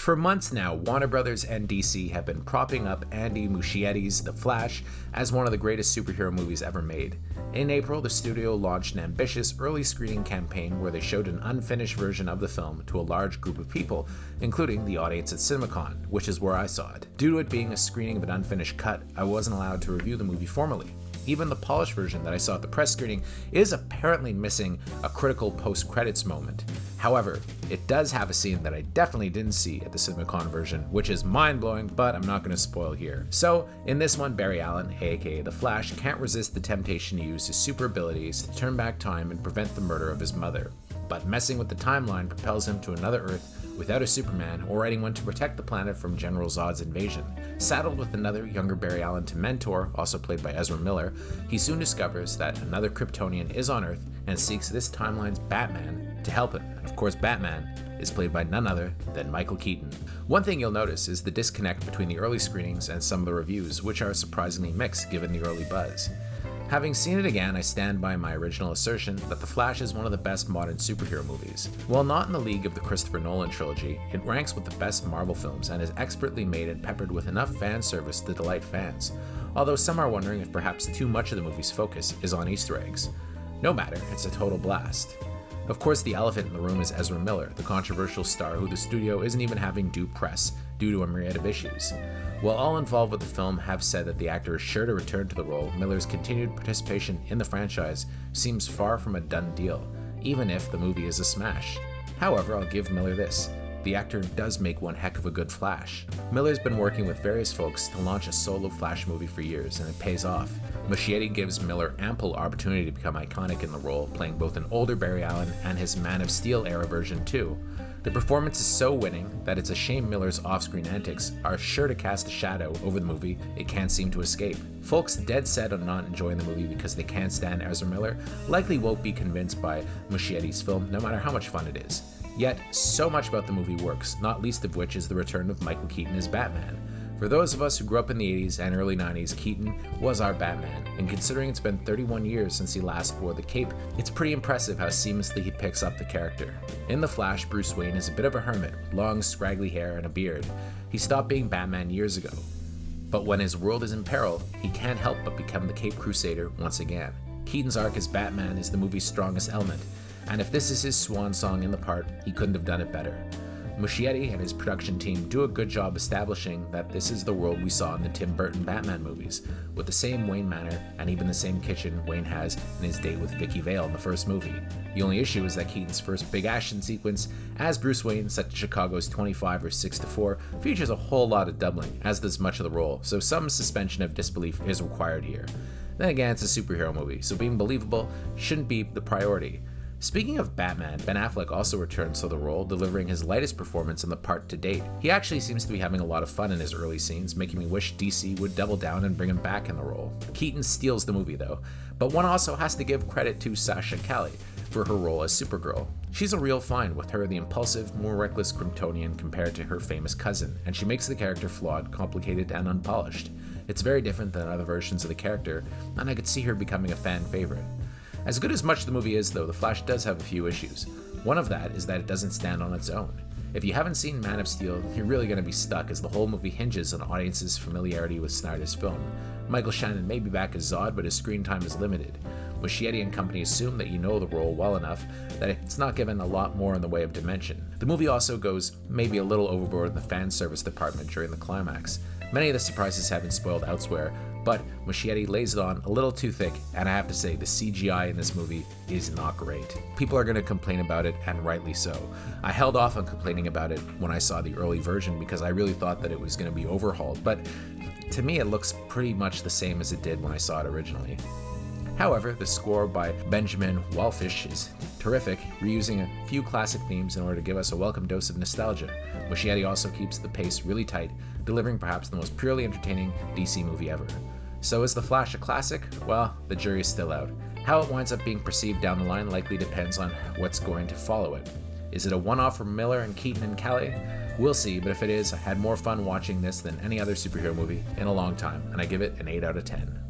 For months now, Warner Brothers and DC have been propping up Andy Muschietti's The Flash as one of the greatest superhero movies ever made. In April, the studio launched an ambitious early screening campaign where they showed an unfinished version of the film to a large group of people, including the audience at CinemaCon, which is where I saw it. Due to it being a screening of an unfinished cut, I wasn't allowed to review the movie formally. Even the polished version that I saw at the press screening is apparently missing a critical post-credits moment. However, it does have a scene that I definitely didn't see at the CinemaCon version, which is mind-blowing, but I'm not going to spoil here. So, in this one, Barry Allen, aka The Flash, can't resist the temptation to use his super abilities to turn back time and prevent the murder of his mother. But messing with the timeline propels him to another Earth without a Superman or anyone to protect the planet from General Zod's invasion. Saddled with another younger Barry Allen to mentor, also played by Ezra Miller, he soon discovers that another Kryptonian is on Earth and seeks this timeline's Batman to help him. And of course, Batman is played by none other than Michael Keaton. One thing you'll notice is the disconnect between the early screenings and some of the reviews, which are surprisingly mixed given the early buzz. Having seen it again, I stand by my original assertion that The Flash is one of the best modern superhero movies. While not in the league of the Christopher Nolan trilogy, it ranks with the best Marvel films and is expertly made and peppered with enough fan service to delight fans, although some are wondering if perhaps too much of the movie's focus is on Easter eggs. No matter, it's a total blast. Of course, the elephant in the room is Ezra Miller, the controversial star who the studio isn't even having due press due to a myriad of issues. While all involved with the film have said that the actor is sure to return to the role, Miller's continued participation in the franchise seems far from a done deal, even if the movie is a smash. However, I'll give Miller this. The actor does make one heck of a good Flash. Miller's been working with various folks to launch a solo Flash movie for years, and it pays off. Muschietti gives Miller ample opportunity to become iconic in the role, playing both an older Barry Allen and his Man of Steel era version too. The performance is so winning that it's a shame Miller's off-screen antics are sure to cast a shadow over the movie it can't seem to escape. Folks dead set on not enjoying the movie because they can't stand Ezra Miller likely won't be convinced by Muschietti's film no matter how much fun it is. Yet, so much about the movie works, not least of which is the return of Michael Keaton as Batman. For those of us who grew up in the 80s and early 90s, Keaton was our Batman, and considering it's been 31 years since he last wore the cape, it's pretty impressive how seamlessly he picks up the character. In The Flash, Bruce Wayne is a bit of a hermit, with long, scraggly hair and a beard. He stopped being Batman years ago. But when his world is in peril, he can't help but become the Cape Crusader once again. Keaton's arc as Batman is the movie's strongest element, and if this is his swan song in the part, he couldn't have done it better. Muschietti and his production team do a good job establishing that this is the world we saw in the Tim Burton Batman movies, with the same Wayne Manor and even the same kitchen Wayne has in his date with Vicky Vale in the first movie. The only issue is that Keaton's first big action sequence as Bruce Wayne, set to Chicago's 25 or 6-4, features a whole lot of doubling, as does much of the role, so some suspension of disbelief is required here. Then again, it's a superhero movie, so being believable shouldn't be the priority. Speaking of Batman, Ben Affleck also returns to the role, delivering his lightest performance in the part to date. He actually seems to be having a lot of fun in his early scenes, making me wish DC would double down and bring him back in the role. Keaton steals the movie though, but one also has to give credit to Sasha Calle for her role as Supergirl. She's a real find, with her the impulsive, more reckless Kryptonian compared to her famous cousin, and she makes the character flawed, complicated, and unpolished. It's very different than other versions of the character, and I could see her becoming a fan favorite. As good as much the movie is though, The Flash does have a few issues. One of that is that it doesn't stand on its own. If you haven't seen Man of Steel, you're really going to be stuck, as the whole movie hinges on audiences' familiarity with Snyder's film. Michael Shannon may be back as Zod, but his screen time is limited. Muschietti and company assume that you know the role well enough that it's not given a lot more in the way of dimension. The movie also goes maybe a little overboard in the fan service department during the climax. Many of the surprises have been spoiled elsewhere, but Muschietti lays it on a little too thick, and I have to say the CGI in this movie is not great. People are going to complain about it, and rightly so. I held off on complaining about it when I saw the early version because I really thought that it was going to be overhauled, but to me it looks pretty much the same as it did when I saw it originally. However, the score by Benjamin Wallfisch is terrific, reusing a few classic themes in order to give us a welcome dose of nostalgia. Muschietti also keeps the pace really tight, delivering perhaps the most purely entertaining DC movie ever. So is The Flash a classic? Well, the jury is still out. How it winds up being perceived down the line likely depends on what's going to follow it. Is it a one-off from Miller and Keaton and Calle? We'll see, but if it is, I had more fun watching this than any other superhero movie in a long time, and I give it an 8 out of 10.